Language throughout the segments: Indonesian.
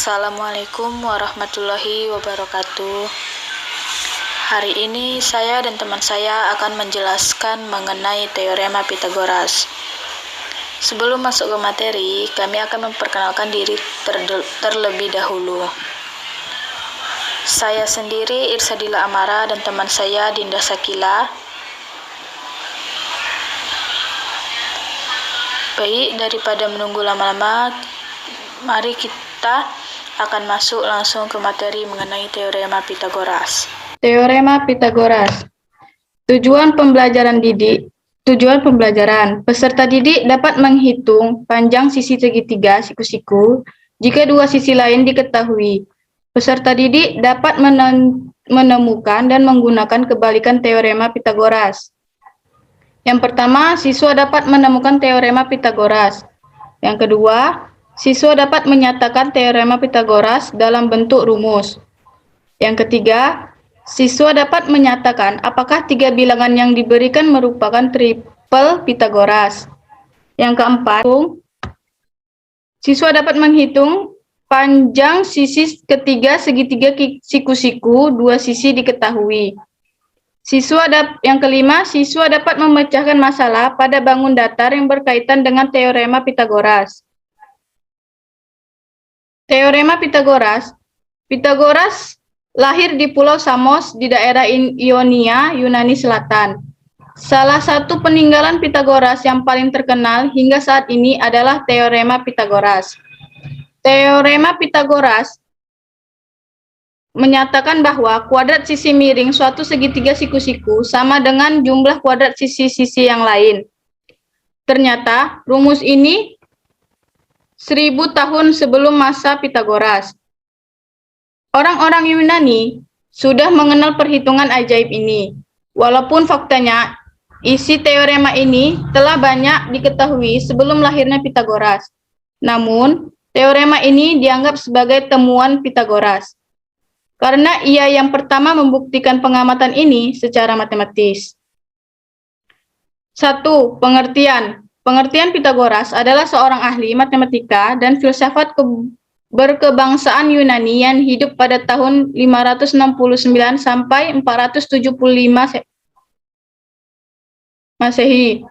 Assalamualaikum warahmatullahi wabarakatuh. Hari ini saya dan teman saya akan menjelaskan mengenai teorema Pythagoras. Sebelum masuk ke materi, kami akan memperkenalkan diri terlebih dahulu. Saya sendiri Irsadila Amara dan teman saya Dinda Sakila. Baik, daripada menunggu lama-lama, mari kita akan masuk langsung ke materi mengenai teorema Pythagoras. Teorema Pythagoras. Tujuan pembelajaran. Peserta didik dapat menghitung panjang sisi segitiga siku-siku jika dua sisi lain diketahui. Peserta didik dapat menemukan dan menggunakan kebalikan teorema Pythagoras. Yang pertama, siswa dapat menemukan teorema Pythagoras. Yang kedua, siswa dapat menyatakan teorema Pythagoras dalam bentuk rumus. Yang ketiga, siswa dapat menyatakan apakah tiga bilangan yang diberikan merupakan triple Pythagoras. Yang keempat, siswa dapat menghitung panjang sisi ketiga segitiga siku-siku, dua sisi diketahui. Yang kelima, siswa dapat memecahkan masalah pada bangun datar yang berkaitan dengan teorema Pythagoras. Teorema Pythagoras. Pythagoras lahir di Pulau Samos di daerah Ionia, Yunani Selatan. Salah satu peninggalan Pythagoras yang paling terkenal hingga saat ini adalah teorema Pythagoras. Teorema Pythagoras menyatakan bahwa kuadrat sisi miring suatu segitiga siku-siku sama dengan jumlah kuadrat sisi-sisi yang lain. Ternyata rumus ini 1000 tahun sebelum masa Pythagoras. Orang-orang Yunani sudah mengenal perhitungan ajaib ini. Walaupun faktanya isi teorema ini telah banyak diketahui sebelum lahirnya Pythagoras. Namun, teorema ini dianggap sebagai temuan Pythagoras karena ia yang pertama membuktikan pengamatan ini secara matematis. 1. Pengertian. Pengertian Pythagoras adalah seorang ahli matematika dan filsafat berkebangsaan Yunani yang hidup pada tahun 569 sampai 475 Masehi.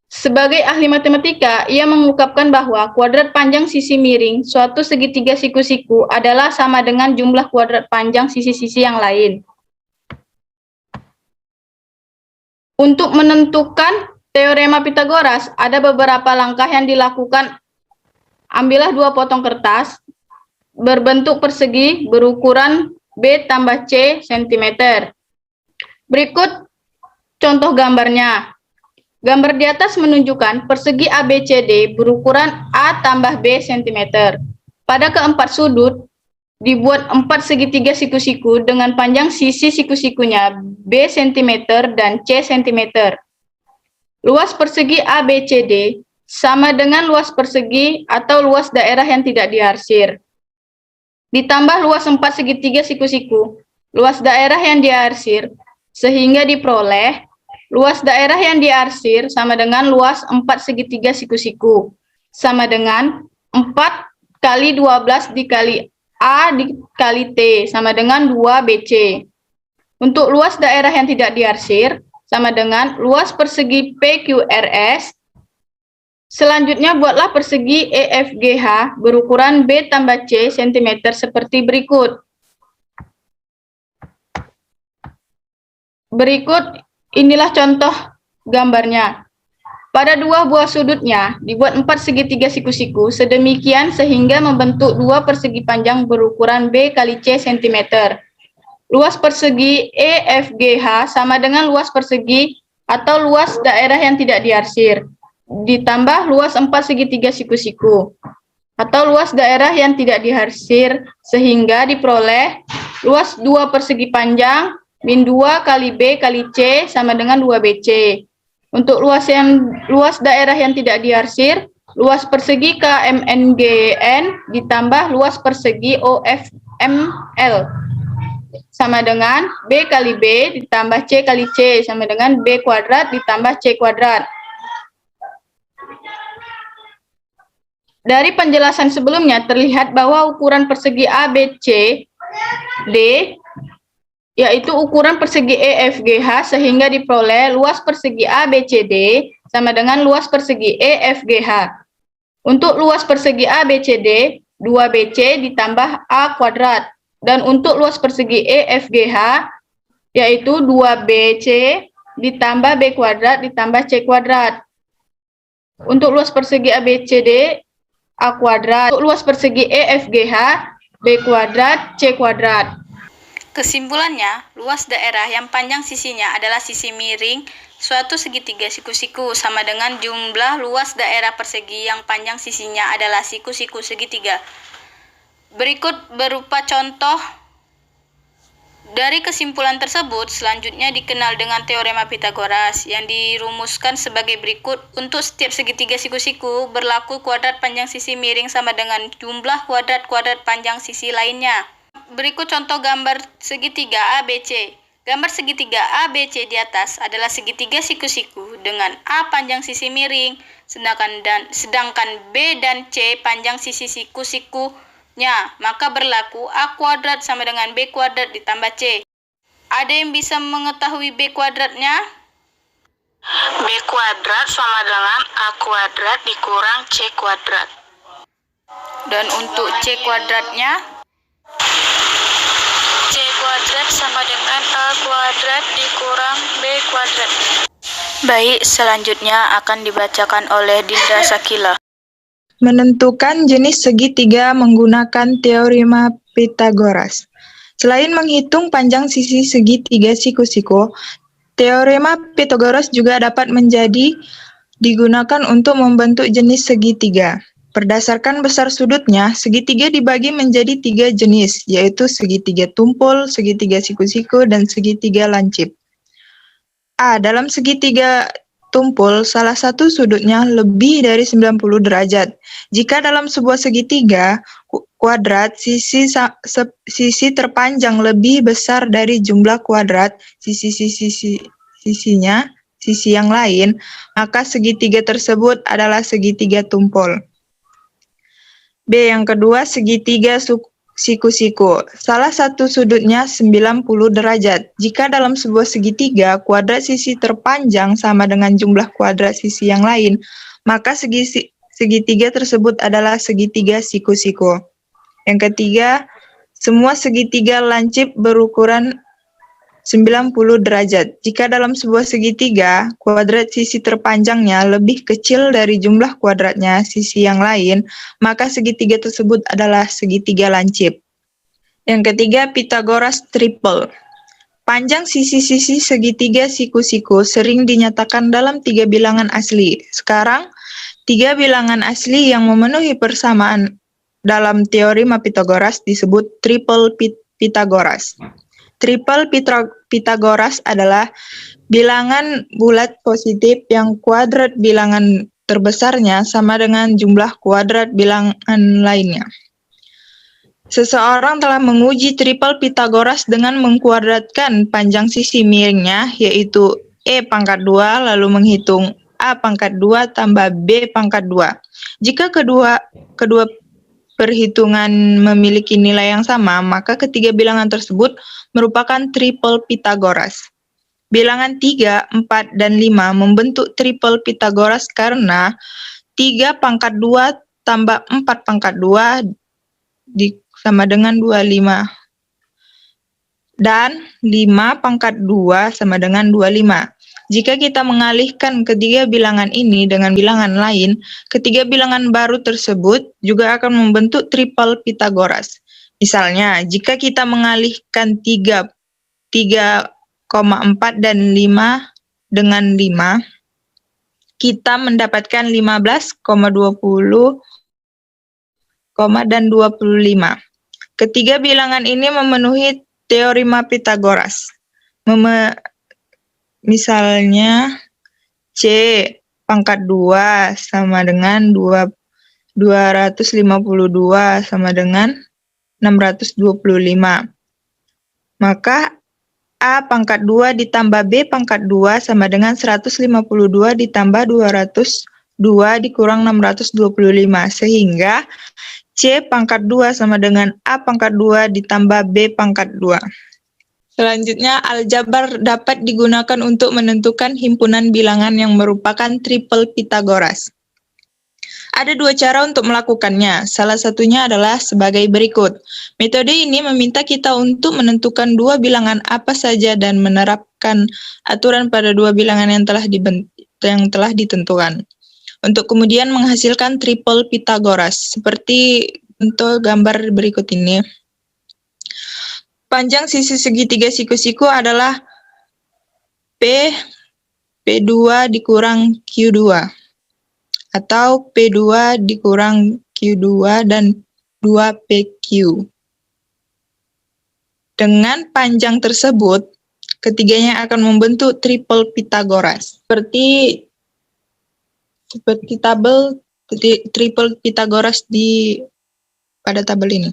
Sebagai ahli matematika, ia mengungkapkan bahwa kuadrat panjang sisi miring suatu segitiga siku-siku adalah sama dengan jumlah kuadrat panjang sisi-sisi yang lain. Untuk menentukan teorema Pythagoras, ada beberapa langkah yang dilakukan. Ambillah dua potong kertas berbentuk persegi berukuran B tambah C cm. Berikut contoh gambarnya. Gambar di atas menunjukkan persegi ABCD berukuran A tambah B cm. Pada keempat sudut, dibuat 4 segitiga siku-siku dengan panjang sisi siku-sikunya B cm dan C cm. Luas persegi ABCD sama dengan luas persegi atau luas daerah yang tidak diarsir. Ditambah luas 4 segitiga siku-siku, luas daerah yang diarsir, sehingga diperoleh luas daerah yang diarsir sama dengan luas 4 segitiga siku-siku, sama dengan 4 kali 12 dikali A dikali T, sama dengan 2BC. Untuk luas daerah yang tidak diarsir, sama dengan luas persegi PQRS. Selanjutnya buatlah persegi EFGH berukuran B tambah C cm seperti berikut. Inilah contoh gambarnya. Pada dua buah sudutnya dibuat 4 segitiga siku-siku sedemikian sehingga membentuk dua persegi panjang berukuran B kali C cm. Luas persegi EFGH sama dengan luas persegi atau luas daerah yang tidak diarsir, ditambah luas 4 segitiga siku-siku atau luas daerah yang tidak diarsir, sehingga diperoleh luas 2 persegi panjang min 2 kali B kali C sama dengan 2BC. Untuk luas daerah yang tidak diarsir, luas persegi KMNGN ditambah luas persegi OFML sama dengan B kali B ditambah C kali C sama dengan B kuadrat ditambah C kuadrat. Dari penjelasan sebelumnya terlihat bahwa ukuran persegi ABC D yaitu ukuran persegi EFGH sehingga diperoleh luas persegi ABCD sama dengan luas persegi EFGH. Untuk luas persegi ABCD 2BC ditambah A kuadrat dan untuk luas persegi EFGH yaitu 2BC ditambah B kuadrat ditambah C kuadrat. Untuk luas persegi ABCD A kuadrat, untuk luas persegi EFGH B kuadrat C kuadrat. Kesimpulannya, luas daerah yang panjang sisinya adalah sisi miring suatu segitiga siku-siku sama dengan jumlah luas daerah persegi yang panjang sisinya adalah siku-siku segitiga. Berikut berupa contoh dari kesimpulan tersebut, selanjutnya dikenal dengan teorema Pitagoras yang dirumuskan sebagai berikut. Untuk setiap segitiga siku-siku berlaku kuadrat panjang sisi miring sama dengan jumlah kuadrat-kuadrat panjang sisi lainnya. Berikut contoh gambar segitiga ABC. Gambar segitiga ABC di atas adalah segitiga siku-siku dengan A panjang sisi miring, sedangkan B dan C panjang sisi siku-sikunya, maka berlaku A kuadrat sama dengan B kuadrat ditambah C. Ada yang bisa mengetahui B kuadratnya? B kuadrat sama dengan A kuadrat dikurang C kuadrat. Dan untuk C kuadratnya? C kuadrat sama dengan A kuadrat dikurang B kuadrat. Baik, selanjutnya akan dibacakan oleh Dinda Sakila. Menentukan jenis segitiga menggunakan teorema Pitagoras. Selain menghitung panjang sisi segitiga siku-siku, teorema Pitagoras juga dapat digunakan untuk membentuk jenis segitiga. Berdasarkan besar sudutnya, segitiga dibagi menjadi 3 jenis, yaitu segitiga tumpul, segitiga siku-siku, dan segitiga lancip. A. Dalam segitiga tumpul, salah satu sudutnya lebih dari 90 derajat. Jika dalam sebuah segitiga kuadrat, sisi terpanjang lebih besar dari jumlah kuadrat sisi yang lain, maka segitiga tersebut adalah segitiga tumpul. B. Yang kedua, segitiga siku-siku. Salah satu sudutnya 90 derajat. Jika dalam sebuah segitiga, kuadrat sisi terpanjang sama dengan jumlah kuadrat sisi yang lain, maka segitiga tersebut adalah segitiga siku-siku. Yang ketiga, semua segitiga lancip berukuran 90 derajat. Jika dalam sebuah segitiga, kuadrat sisi terpanjangnya lebih kecil dari jumlah kuadratnya sisi yang lain, maka segitiga tersebut adalah segitiga lancip. Yang ketiga, Pitagoras triple. Panjang sisi-sisi segitiga siku-siku sering dinyatakan dalam 3 bilangan asli. Sekarang, 3 bilangan asli yang memenuhi persamaan dalam teorema Pitagoras disebut triple Pitagoras. Triple Pitagoras adalah bilangan bulat positif yang kuadrat bilangan terbesarnya sama dengan jumlah kuadrat bilangan lainnya. Seseorang telah menguji triple Pitagoras dengan mengkuadratkan panjang sisi miringnya, yaitu E pangkat 2, lalu menghitung A pangkat 2 tambah B pangkat 2. Jika kedua perhitungan memiliki nilai yang sama, maka ketiga bilangan tersebut merupakan triple Pitagoras. Bilangan 3, 4, dan 5 membentuk triple Pitagoras karena 3 pangkat 2 tambah 4 pangkat 2 sama dengan 25. Dan 5 pangkat 2 sama dengan 25. Jika kita mengalihkan ketiga bilangan ini dengan bilangan lain, ketiga bilangan baru tersebut juga akan membentuk triple Pitagoras. Misalnya, jika kita mengalihkan 3,4 dan 5 dengan 5, kita mendapatkan 15,20, dan 25. Ketiga bilangan ini memenuhi teorema Pitagoras. Misalnya, C pangkat 2 sama dengan 252 sama dengan 625. Maka A pangkat 2 ditambah B pangkat 2 sama dengan 152 ditambah 252. 2 dikurang 625, sehingga C pangkat 2 sama dengan A pangkat 2 ditambah B pangkat 2. Selanjutnya, aljabar dapat digunakan untuk menentukan himpunan bilangan yang merupakan triple Pythagoras. Ada dua cara untuk melakukannya. Salah satunya adalah sebagai berikut. Metode ini meminta kita untuk menentukan dua bilangan apa saja dan menerapkan aturan pada dua bilangan yang telah ditentukan, untuk kemudian menghasilkan triple Pythagoras, seperti untuk gambar berikut ini. Panjang sisi segitiga siku-siku adalah P2 dikurang Q2. Atau P2 dikurang Q2 dan 2PQ. Dengan panjang tersebut, ketiganya akan membentuk triple Pythagoras. Seperti tabel triple Pythagoras pada tabel ini.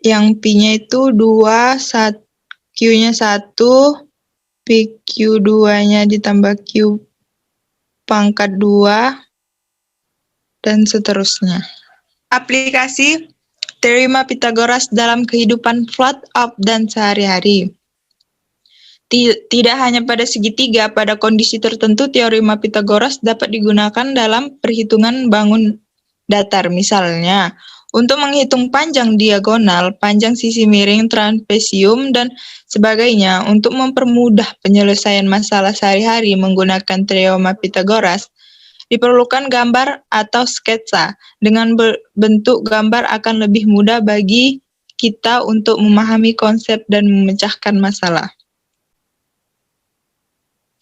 Yang P-nya itu 2, Q-nya 1, PQ2-nya ditambah Q pangkat 2, dan seterusnya. Aplikasi teorema Pythagoras dalam kehidupan flat up dan sehari-hari. Tidak hanya pada segitiga, pada kondisi tertentu teorema Pythagoras dapat digunakan dalam perhitungan bangun datar. Misalnya, untuk menghitung panjang diagonal, panjang sisi miring, trapesium, dan sebagainya, untuk mempermudah penyelesaian masalah sehari-hari menggunakan teorema Pythagoras, diperlukan gambar atau sketsa. Dengan bentuk gambar akan lebih mudah bagi kita untuk memahami konsep dan memecahkan masalah.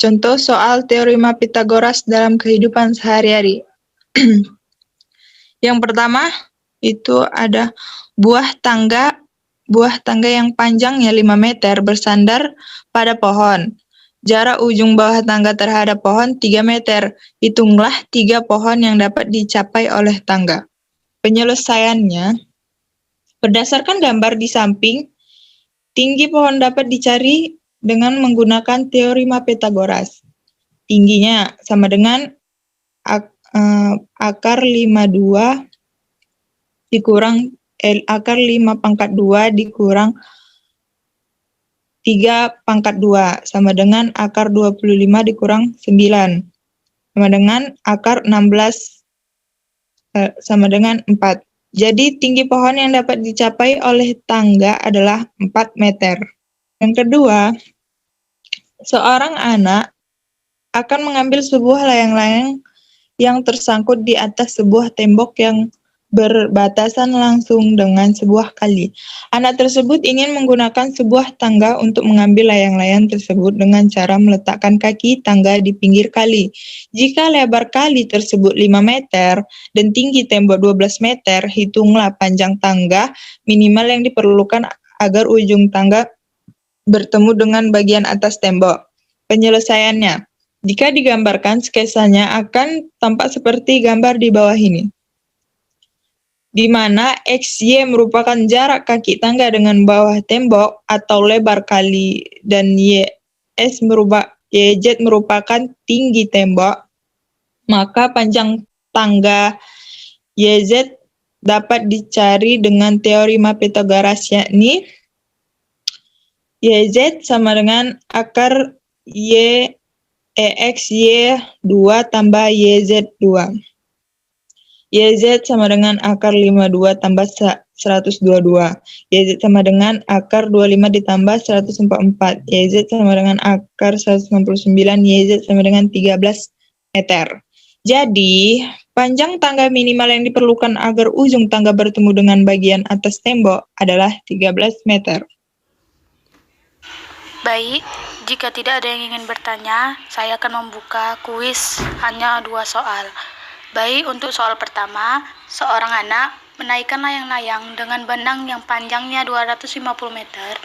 Contoh soal teorema Pythagoras dalam kehidupan sehari-hari. Yang pertama, itu ada buah tangga yang panjangnya 5 meter bersandar pada pohon. Jarak ujung bawah tangga terhadap pohon 3 meter. Hitunglah 3 pohon yang dapat dicapai oleh tangga. Penyelesaiannya, berdasarkan gambar di samping, tinggi pohon dapat dicari dengan menggunakan teorema Pythagoras. Tingginya sama dengan akar 52 dikurang akar 5 pangkat 2 dikurang 3 pangkat 2 sama dengan akar 25 dikurang 9 sama dengan akar 16 sama dengan 4. Jadi tinggi pohon yang dapat dicapai oleh tangga adalah 4 meter. Yang kedua, seorang anak akan mengambil sebuah layang-layang yang tersangkut di atas sebuah tembok yang berbatasan langsung dengan sebuah kali. Anak tersebut ingin menggunakan sebuah tangga untuk mengambil layang-layang tersebut dengan cara meletakkan kaki tangga di pinggir kali. Jika lebar kali tersebut 5 meter dan tinggi tembok 12 meter, hitunglah panjang tangga minimal yang diperlukan agar ujung tangga bertemu dengan bagian atas tembok. Penyelesaiannya, jika digambarkan, sketsanya akan tampak seperti gambar di bawah ini, di mana XY merupakan jarak kaki tangga dengan bawah tembok atau lebar kali, dan YZ merupakan tinggi tembok. Maka panjang tangga YZ dapat dicari dengan teorema Pythagoras, yakni YZ sama dengan akar EXY2 tambah YZ2. YZ sama dengan akar 52 tambah 122. YZ sama dengan akar 25 ditambah 144. YZ sama dengan akar 169. YZ sama dengan 13 meter. Jadi, panjang tangga minimal yang diperlukan agar ujung tangga bertemu dengan bagian atas tembok adalah 13 meter. Baik, jika tidak ada yang ingin bertanya, saya akan membuka kuis hanya 2 soal. Baik, untuk soal pertama, seorang anak menaikkan layang-layang dengan benang yang panjangnya 250 meter.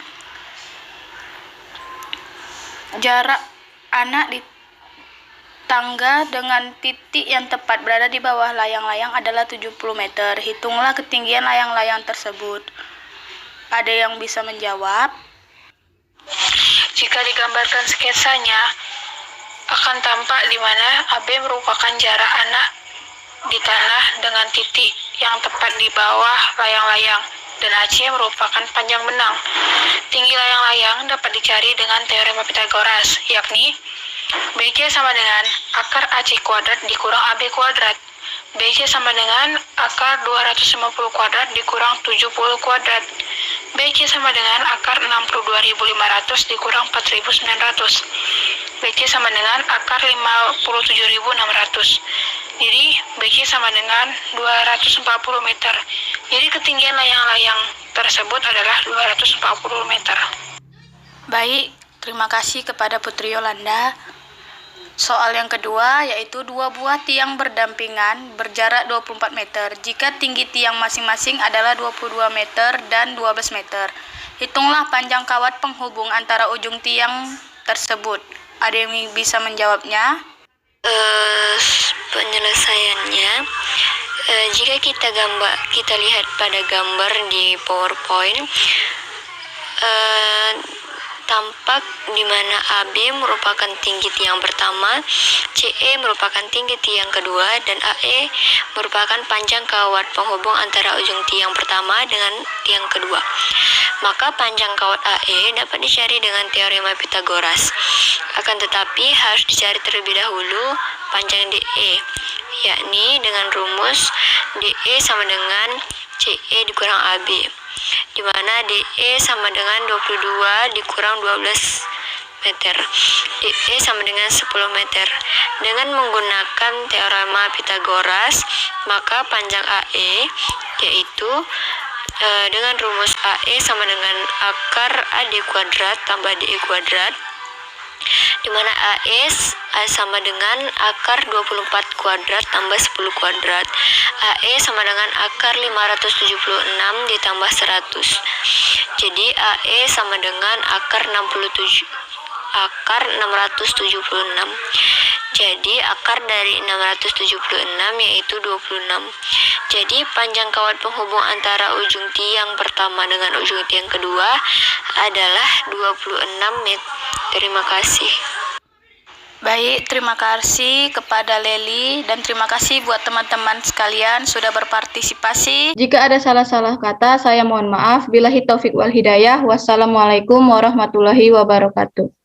Jarak anak di tangga dengan titik yang tepat berada di bawah layang-layang adalah 70 meter. Hitunglah ketinggian layang-layang tersebut. Ada yang bisa menjawab? Jika digambarkan sketsanya, akan tampak di mana AB merupakan jarak anak di tanah dengan titik yang tepat di bawah layang-layang, dan AC merupakan panjang benang. Tinggi layang-layang dapat dicari dengan teorema Pythagoras, yakni BC sama dengan akar AC kuadrat dikurang AB kuadrat. BC sama dengan akar 250 kuadrat dikurang 70 kuadrat. BC sama dengan akar 62.500 dikurang 4.900. BC sama dengan akar 57.600. Jadi BC sama dengan 240 meter. Jadi ketinggian layang-layang tersebut adalah 240 meter. Baik, terima kasih kepada Putri Yolanda. Soal yang kedua yaitu dua buah tiang berdampingan berjarak 24 meter jika tinggi tiang masing-masing adalah 22 meter dan 12 meter. Hitunglah panjang kawat penghubung antara ujung tiang tersebut. Ada yang bisa menjawabnya? Penyelesaiannya, jika kita lihat pada gambar di PowerPoint, tampak di mana AB merupakan tinggi tiang pertama, CE merupakan tinggi tiang kedua, dan AE merupakan panjang kawat penghubung antara ujung tiang pertama dengan tiang kedua. Maka panjang kawat AE dapat dicari dengan teorema Pythagoras. Akan tetapi harus dicari terlebih dahulu panjang DE, yakni dengan rumus DE sama dengan CE dikurang AB, di mana DE sama dengan 22 dikurang 12 meter, DE sama dengan 10 meter. Dengan menggunakan teorema Pythagoras, maka panjang AE yaitu dengan rumus AE sama dengan akar AD kuadrat tambah DE kuadrat, di mana AE sama dengan akar 24 kuadrat tambah 10 kuadrat. AE sama dengan akar 576 ditambah 100. Jadi AE sama dengan akar 676. Jadi akar dari 676 yaitu 26. Jadi panjang kawat penghubung antara ujung tiang pertama dengan ujung tiang kedua adalah 26 meter. Terima kasih. Baik, terima kasih kepada Leli dan terima kasih buat teman-teman sekalian sudah berpartisipasi. Jika ada salah-salah kata, saya mohon maaf. Billahi taufik wal hidayah. Wassalamualaikum warahmatullahi wabarakatuh.